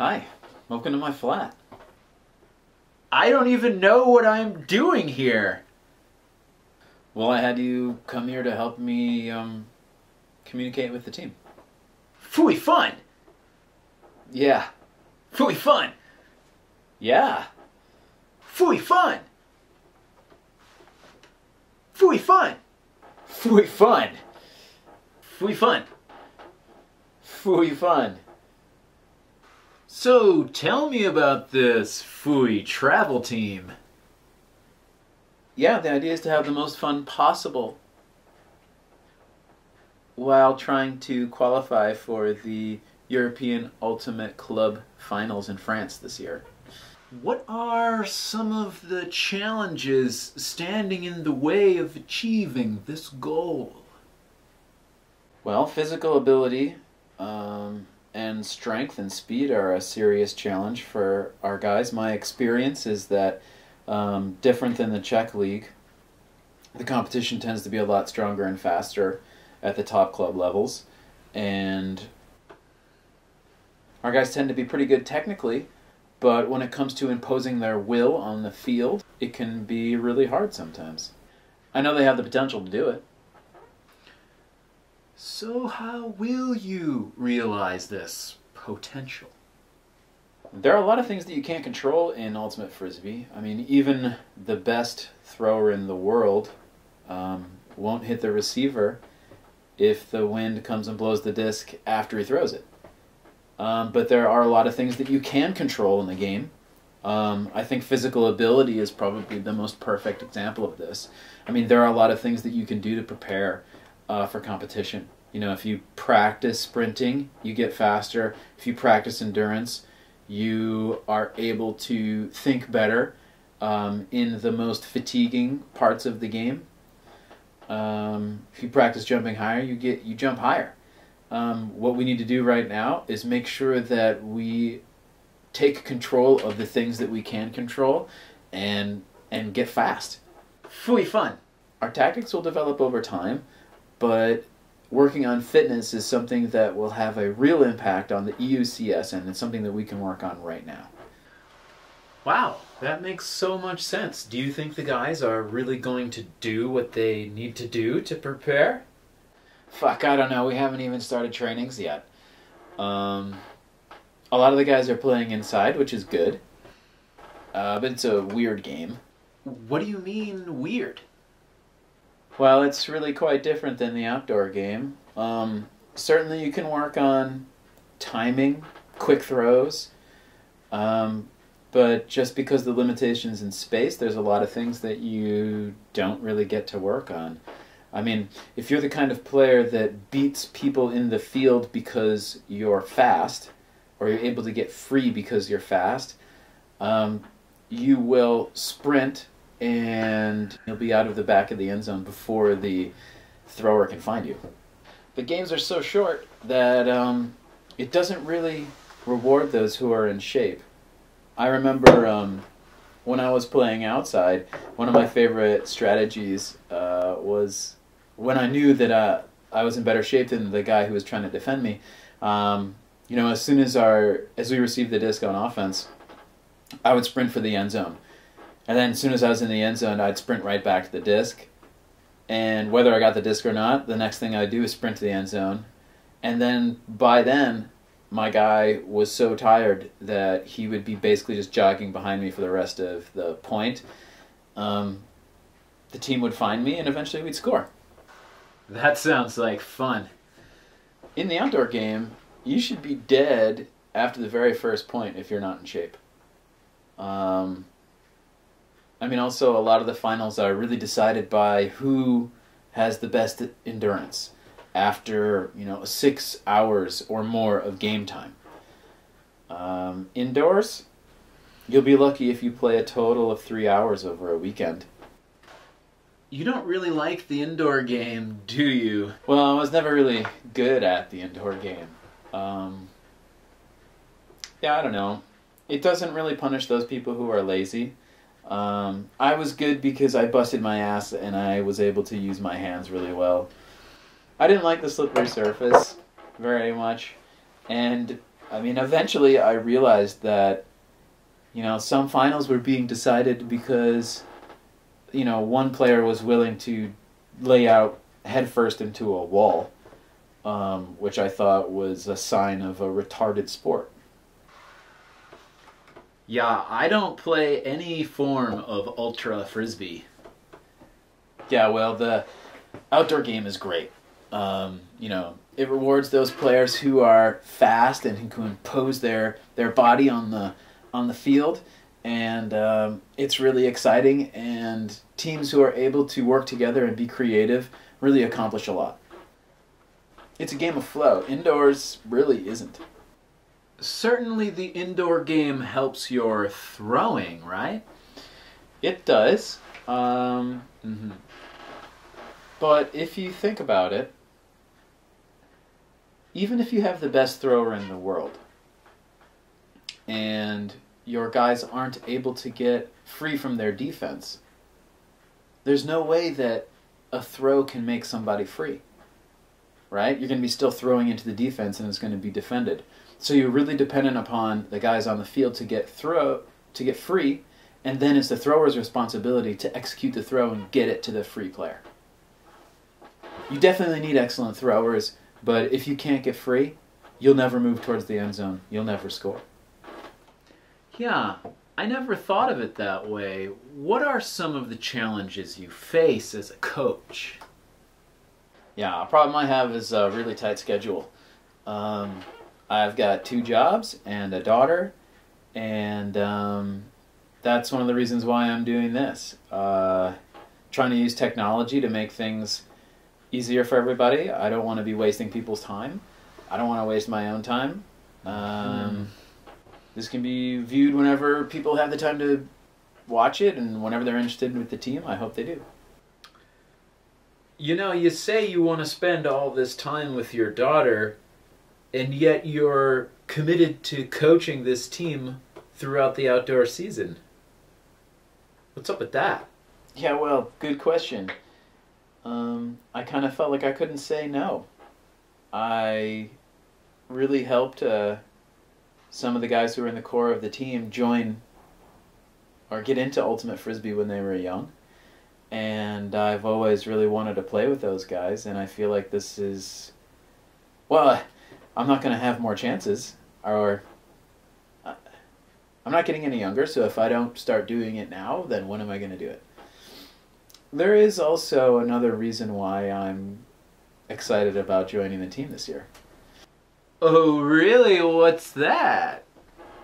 Hi, welcome to my flat. I don't even know what I'm doing here. Well, I had you come here to help me communicate with the team. FUJ fun! Yeah. FUJ fun! Yeah. FUJ fun! FUJ fun! FUJ fun. FUJ fun! FUJ fun. So, tell me about this FUJ travel team. Yeah, the idea is to have the most fun possible while trying to qualify for the European Ultimate Club Finals in France this year. What are some of the challenges standing in the way of achieving this goal? Well, physical ability and strength and speed are a serious challenge for our guys. My experience is that different than the Czech League, the competition tends to be a lot stronger and faster at the top club levels, and our guys tend to be pretty good technically, but when it comes to imposing their will on the field, it can be really hard sometimes. I know they have the potential to do it. So how will you realize this potential? There are a lot of things that you can't control in Ultimate Frisbee. I mean, even the best thrower in the world won't hit the receiver if the wind comes and blows the disc after he throws it. But there are a lot of things that you can control in the game. I think physical ability is probably the most perfect example of this. I mean, there are a lot of things that you can do to prepare for competition. You know, if you practice sprinting, you get faster. If you practice endurance, you are able to think better in the most fatiguing parts of the game. If you practice jumping higher, you jump higher. What we need to do right now is make sure that we take control of the things that we can control and get fast. FUJ fun! Our tactics will develop over time, but working on fitness is something that will have a real impact on the EUCS, and it's something that we can work on right now. Wow, that makes so much sense. Do you think the guys are really going to do what they need to do to prepare? Fuck, I don't know. We haven't even started trainings yet. A lot of the guys are playing inside, which is good. But it's a weird game. What do you mean, weird? Well, it's really quite different than the outdoor game. Certainly you can work on timing, quick throws, but just because the limitations in space, there's a lot of things that you don't really get to work on. I mean, if you're the kind of player that beats people in the field because you're fast, or you're able to get free because you're fast, you will sprint and you'll be out of the back of the end zone before the thrower can find you. The games are so short that it doesn't really reward those who are in shape. I remember when I was playing outside, one of my favorite strategies was when I knew that I was in better shape than the guy who was trying to defend me. You know, as soon as we received the disc on offense, I would sprint for the end zone. And then as soon as I was in the end zone, I'd sprint right back to the disc. And whether I got the disc or not, the next thing I'd do is sprint to the end zone. And then by then, my guy was so tired that he would be basically just jogging behind me for the rest of the point. The team would find me, and eventually we'd score. That sounds like fun. In the outdoor game, you should be dead after the very first point if you're not in shape. I mean, also, a lot of the finals are really decided by who has the best endurance after, 6 hours or more of game time. Indoors, you'll be lucky if you play a total of 3 hours over a weekend. You don't really like the indoor game, do you? Well, I was never really good at the indoor game. Yeah, I don't know. It doesn't really punish those people who are lazy. I was good because I busted my ass and I was able to use my hands really well. I didn't like the slippery surface very much, and I mean, eventually I realized that, some finals were being decided because, one player was willing to lay out headfirst into a wall, which I thought was a sign of a retarded sport. Yeah, I don't play any form of ultra frisbee. Yeah, well, the outdoor game is great. It rewards those players who are fast and who can impose their body on the field, and it's really exciting. And teams who are able to work together and be creative really accomplish a lot. It's a game of flow. Indoors really isn't. Certainly the indoor game helps your throwing, right? It does. But if you think about it, even if you have the best thrower in the world and your guys aren't able to get free from their defense, there's no way that a throw can make somebody free, right? You're going to be still throwing into the defense and it's going to be defended. So you're really dependent upon the guys on the field to get free, and then it's the thrower's responsibility to execute the throw and get it to the free player. You definitely need excellent throwers, but if you can't get free, you'll never move towards the end zone. You'll never score. Yeah, I never thought of it that way. What are some of the challenges you face as a coach? Yeah, a problem I have is a really tight schedule. I've got 2 jobs and a daughter, and that's one of the reasons why I'm doing this. Trying to use technology to make things easier for everybody. I don't want to be wasting people's time. I don't want to waste my own time. This can be viewed whenever people have the time to watch it, and whenever they're interested with the team, I hope they do. You say you want to spend all this time with your daughter, and yet you're committed to coaching this team throughout the outdoor season. What's up with that? Yeah, well, good question. I kind of felt like I couldn't say no. I really helped some of the guys who were in the core of the team join or get into Ultimate Frisbee when they were young. And I've always really wanted to play with those guys, and I feel like this is... Well, I'm not going to have more chances, or... I'm not getting any younger, so if I don't start doing it now, then when am I going to do it? There is also another reason why I'm excited about joining the team this year. Oh, really? What's that?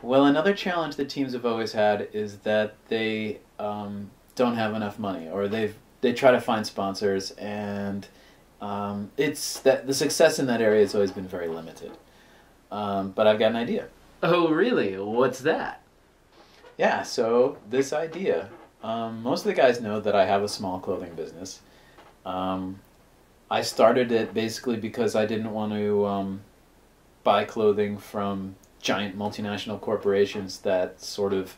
Well, another challenge that teams have always had is that they don't have enough money, or they try to find sponsors, and it's that the success in that area has always been very limited. But I've got an idea. Oh, really? What's that? Yeah, so this idea. Most of the guys know that I have a small clothing business. I started it basically because I didn't want to buy clothing from giant multinational corporations that sort of,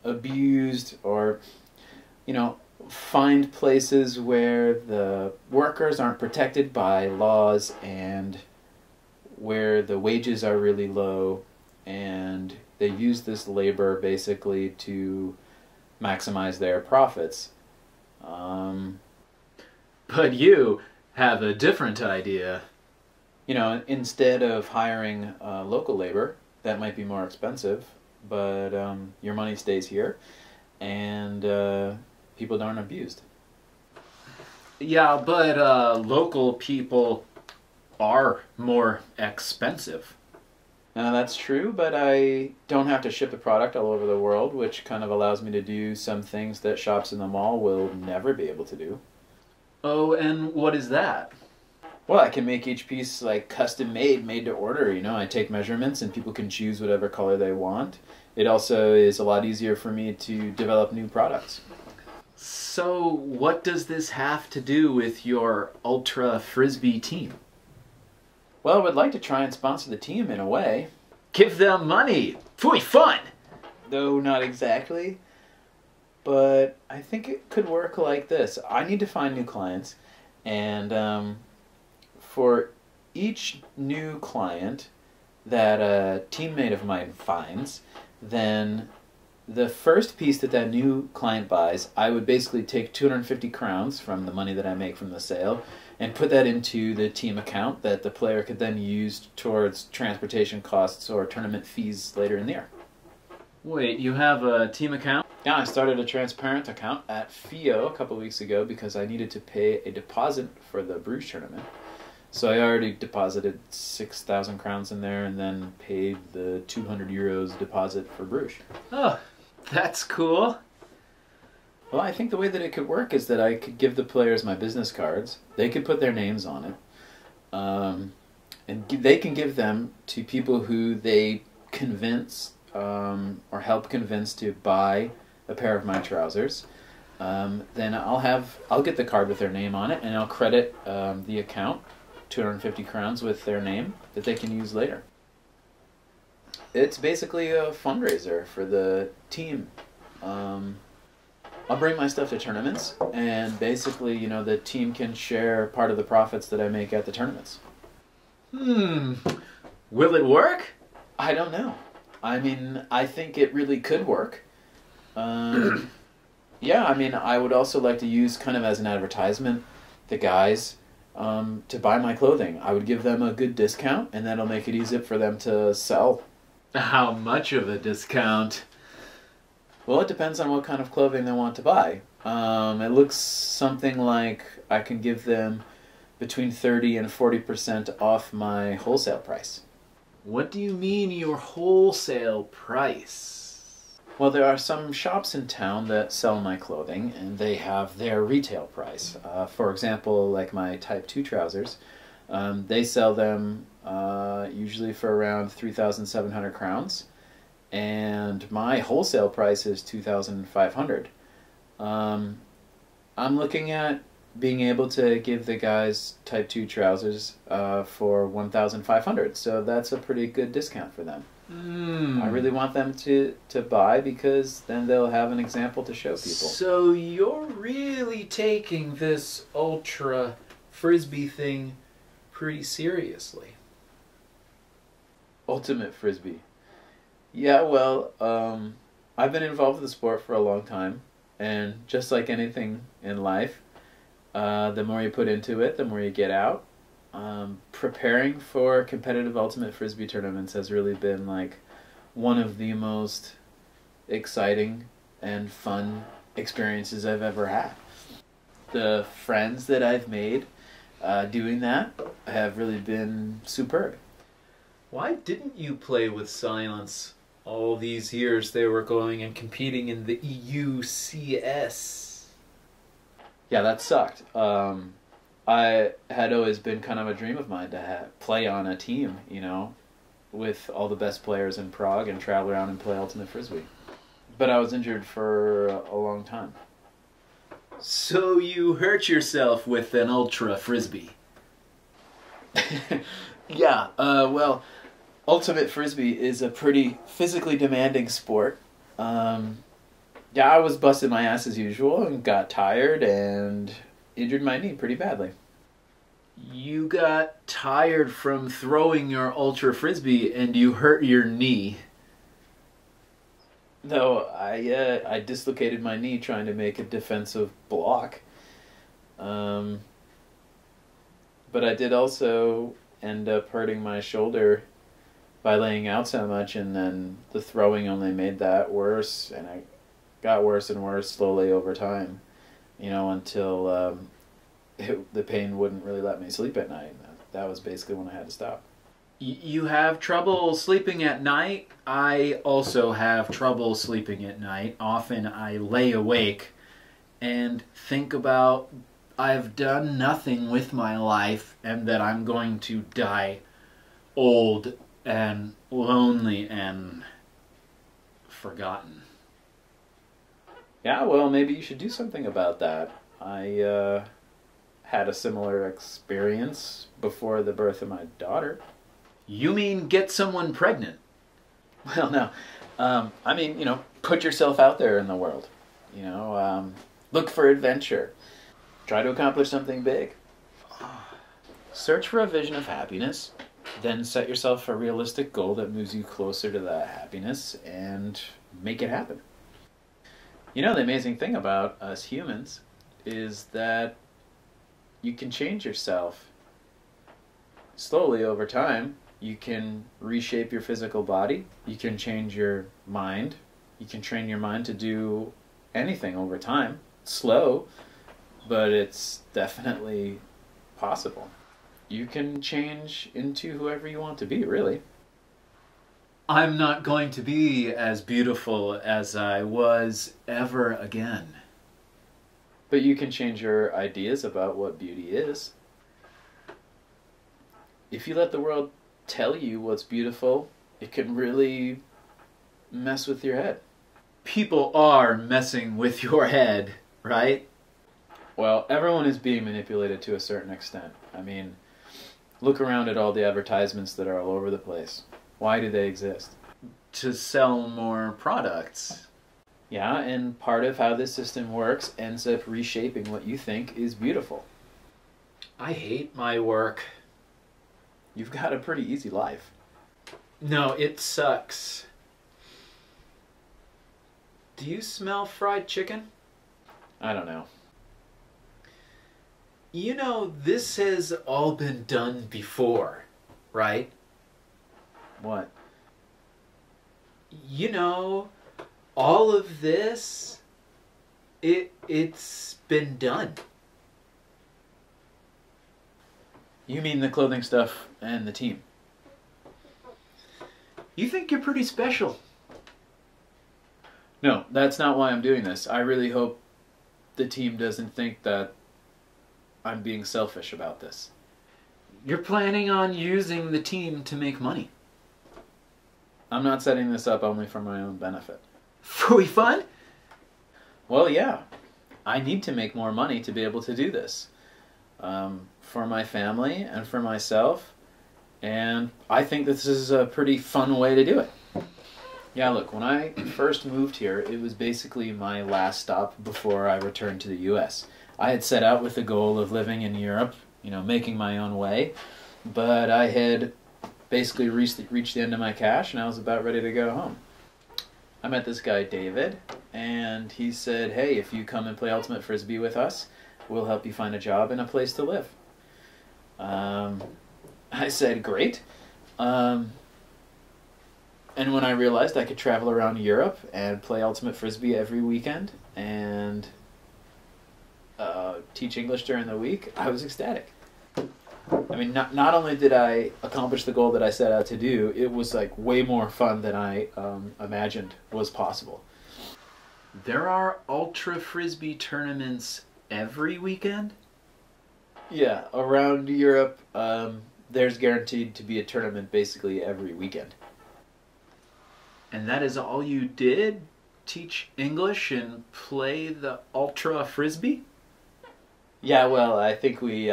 abused or, find places where the workers aren't protected by laws and where the wages are really low, and they use this labor basically to maximize their profits. But you have a different idea. Instead of hiring local labor, that might be more expensive, but your money stays here, and people aren't abused. Yeah, but local people are more expensive. That's true, but I don't have to ship the product all over the world, which kind of allows me to do some things that shops in the mall will never be able to do. Oh, and what is that? Well, I can make each piece custom made to order. I take measurements and people can choose whatever color they want. It also is a lot easier for me to develop new products. So, what does this have to do with your Ultra Frisbee team? Well, I would like to try and sponsor the team in a way. Give them money! Phooey, fun! Though not exactly. But I think it could work like this. I need to find new clients, and for each new client, that a teammate of mine finds, then the first piece that that new client buys, I would basically take 250 crowns from the money that I make from the sale and put that into the team account that the player could then use towards transportation costs or tournament fees later in the year. Wait, you have a team account? Yeah, I started a transparent account at FUJ a couple weeks ago because I needed to pay a deposit for the Bruges tournament. So I already deposited 6,000 crowns in there and then paid the 200 euros deposit for Bruges. Oh, that's cool. Well, I think the way that it could work is that I could give the players my business cards. They could put their names on it. And they can give them to people who they convince or help convince to buy a pair of my trousers. Then I'll get the card with their name on it, and I'll credit the account 250 crowns with their name that they can use later. It's basically a fundraiser for the team. I'll bring my stuff to tournaments, and basically, you know, the team can share part of the profits that I make at the tournaments. Will it work? I don't know. I mean, I think it really could work. Yeah, I mean, I would also like to use kind of as an advertisement the guys to buy my clothing. I would give them a good discount, and that'll make it easier for them to sell. How much of a discount? Well, it depends on what kind of clothing they want to buy. It looks something like I can give them between 30 and 40% off my wholesale price. What do you mean your wholesale price? Well, there are some shops in town that sell my clothing, and they have their retail price. For example, like my Type 2 trousers, they sell them usually for around 3,700 crowns, and my wholesale price is 2,500. I'm looking at being able to give the guys Type 2 trousers for 1,500, so that's a pretty good discount for them. I really want them to buy because then they'll have an example to show people. So you're really taking this ultra frisbee thing pretty seriously. Ultimate frisbee. Yeah, well, I've been involved with the sport for a long time, and just like anything in life, the more you put into it, the more you get out. Preparing for competitive ultimate frisbee tournaments has really been like one of the most exciting and fun experiences I've ever had. The friends that I've made doing that have really been superb. Why didn't you play with Silence all these years they were going and competing in the EUCS? Yeah, that sucked. I had always been kind of a dream of mine to play on a team, you know, with all the best players in Prague and travel around and play Ultimate Frisbee. But I was injured for a long time. So you hurt yourself with an ultra frisbee? Yeah, well, Ultimate Frisbee is a pretty physically demanding sport. Yeah, I was busting my ass as usual and got tired and injured my knee pretty badly. You got tired from throwing your ultra frisbee and you hurt your knee. No, I dislocated my knee trying to make a defensive block. But I did also end up hurting my shoulder by laying out so much, and then the throwing only made that worse, and it got worse and worse slowly over time, you know, until the pain wouldn't really let me sleep at night. That was basically when I had to stop. You have trouble sleeping at night? I also have trouble sleeping at night. Often I lay awake and think about I've done nothing with my life and that I'm going to die old and lonely and forgotten. Yeah, well, maybe you should do something about that. I had a similar experience before the birth of my daughter. You mean get someone pregnant? Well, no. I mean, you know, put yourself out there in the world. You know, look for adventure. Try to accomplish something big. Search for a vision of happiness. Then set yourself a realistic goal that moves you closer to that happiness and make it happen. You know, the amazing thing about us humans is that you can change yourself slowly over time. You can reshape your physical body. You can change your mind. You can train your mind to do anything over time. It's slow, but it's definitely possible. You can change into whoever you want to be, really. I'm not going to be as beautiful as I was ever again. But you can change your ideas about what beauty is. If you let the world tell you what's beautiful, it can really mess with your head. People are messing with your head, right? Well, everyone is being manipulated to a certain extent. I mean, look around at all the advertisements that are all over the place. Why do they exist? To sell more products. Yeah, and part of how this system works ends up reshaping what you think is beautiful. I hate my work. You've got a pretty easy life. No, it sucks. Do you smell fried chicken? I don't know. You know, this has all been done before, right? What? You know, all of this, it's been done. You mean the clothing stuff and the team? You think you're pretty special. No, that's not why I'm doing this. I really hope the team doesn't think that I'm being selfish about this. You're planning on using the team to make money. I'm not setting this up only for my own benefit. FUJ fun? Well, yeah. I need to make more money to be able to do this. For my family and for myself. And I think this is a pretty fun way to do it. Yeah, look, when I first moved here, it was basically my last stop before I returned to the U.S. I had set out with the goal of living in Europe, you know, making my own way, but I had basically reached the end of my cash and I was about ready to go home. I met this guy, David, and he said, hey, if you come and play Ultimate Frisbee with us, we'll help you find a job and a place to live. I said, great. And when I realized I could travel around Europe and play Ultimate Frisbee every weekend and teach English during the week, I was ecstatic. I mean, not only did I accomplish the goal that I set out to do, it was like way more fun than I imagined was possible. There are Ultra Frisbee tournaments every weekend? Yeah, around Europe, there's guaranteed to be a tournament basically every weekend. And that is all you did? Teach English and play the Ultra Frisbee? Yeah, well, I think we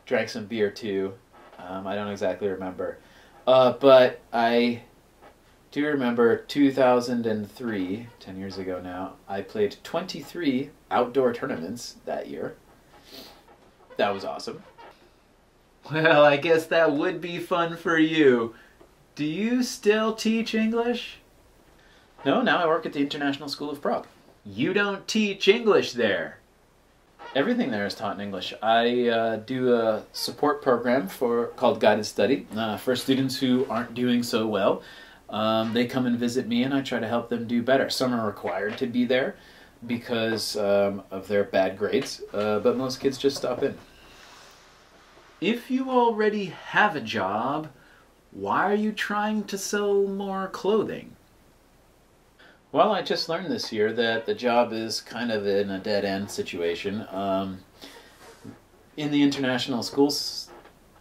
drank some beer too. I don't exactly remember. But I do remember 2003, 10 years ago now, I played 23 outdoor tournaments that year. That was awesome. Well, I guess that would be fun for you. Do you still teach English? No, now I work at the International School of Prague. You don't teach English there. Everything there is taught in English. I do a support program called Guided Study for students who aren't doing so well. They come and visit me and I try to help them do better. Some are required to be there because of their bad grades, but most kids just stop in. If you already have a job, why are you trying to sell more clothing? Well, I just learned this year that the job is kind of in a dead-end situation. In the international schools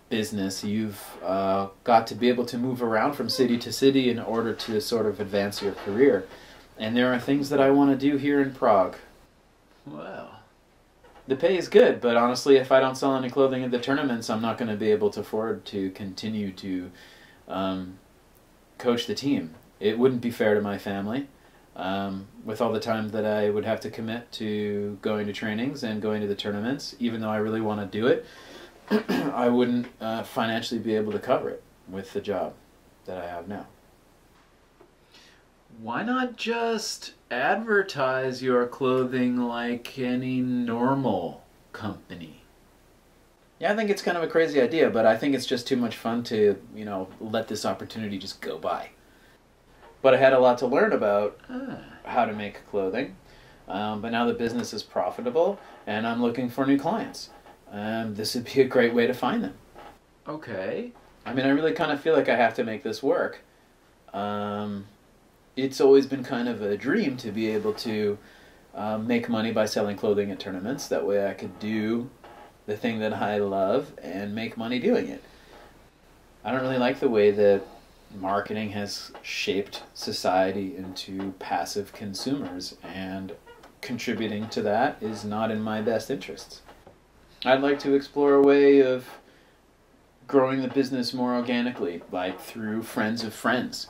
business, you've got to be able to move around from city to city in order to sort of advance your career. And there are things that I want to do here in Prague. Well, the pay is good, but honestly, if I don't sell any clothing at the tournaments, I'm not going to be able to afford to continue to coach the team. It wouldn't be fair to my family. With all the time that I would have to commit to going to trainings and going to the tournaments, even though I really want to do it, I wouldn't financially be able to cover it. with the job that I have now. Why not just advertise your clothing like any normal company? Yeah, I think it's kind of a crazy idea, but I think it's just too much fun to, let this opportunity just go by. But I had a lot to learn about how to make clothing. But now the business is profitable, and I'm looking for new clients. This would be a great way to find them. Okay. I mean, I really kind of feel like I have to make this work. It's always been kind of a dream to be able to make money by selling clothing at tournaments. That way I could do the thing that I love and make money doing it. I don't really like the way that marketing has shaped society into passive consumers, and contributing to that is not in my best interests. I'd like to explore a way of growing the business more organically, like through friends of friends.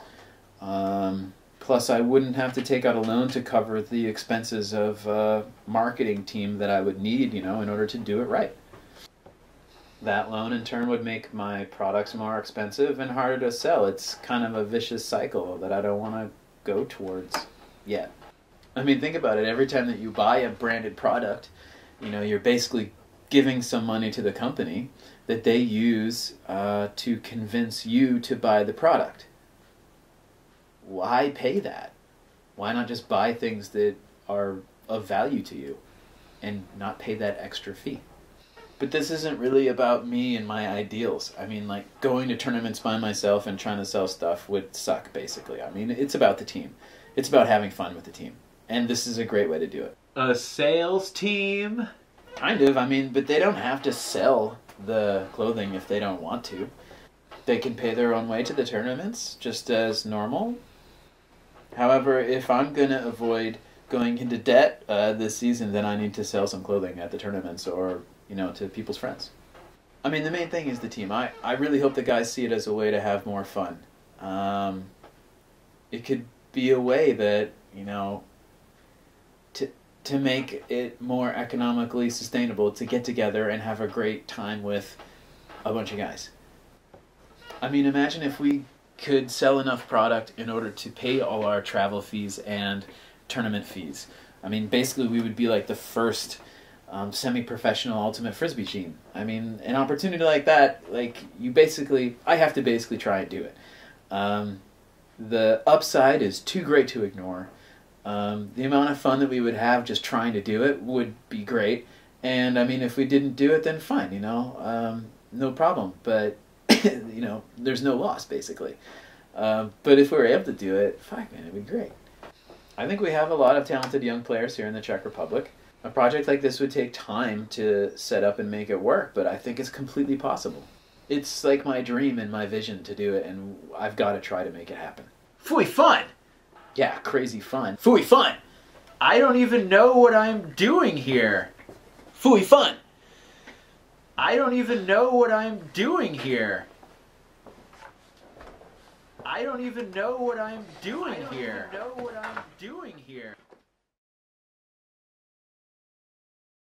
Plus, I wouldn't have to take out a loan to cover the expenses of a marketing team that I would need, in order to do it right. That loan, in turn, would make my products more expensive and harder to sell. It's kind of a vicious cycle that I don't want to go towards yet. I mean, think about it. Every time that you buy a branded product, you're basically giving some money to the company that they use to convince you to buy the product. Why pay that? Why not just buy things that are of value to you and not pay that extra fee? But this isn't really about me and my ideals. I mean, like, going to tournaments by myself and trying to sell stuff would suck, basically. I mean, it's about the team. It's about having fun with the team. And this is a great way to do it. A sales team? Kind of. I mean, but they don't have to sell the clothing if they don't want to. They can pay their own way to the tournaments, just as normal. However, if I'm going to avoid going into debt this season, then I need to sell some clothing at the tournaments or, to people's friends. I mean, the main thing is the team. I really hope the guys see it as a way to have more fun. It could be a way that, to make it more economically sustainable to get together and have a great time with a bunch of guys. I mean, imagine if we could sell enough product in order to pay all our travel fees and tournament fees. I mean, basically we would be like the first semi-professional ultimate frisbee team. I mean, an opportunity like that, I have to basically try and do it. The upside is too great to ignore. The amount of fun that we would have just trying to do it would be great. And I mean, if we didn't do it, then fine, no problem. But, there's no loss, basically. But if we were able to do it, fuck, man, it'd be great. I think we have a lot of talented young players here in the Czech Republic. A project like this would take time to set up and make it work, but I think it's completely possible. It's like my dream and my vision to do it, and I've got to try to make it happen. Phooey, fun! Yeah, crazy fun. Phooey, fun! I don't even know what I'm doing here. Phooey, fun! I don't even know what I'm doing here. I don't even know what I'm doing here. I don't even know what I'm doing here.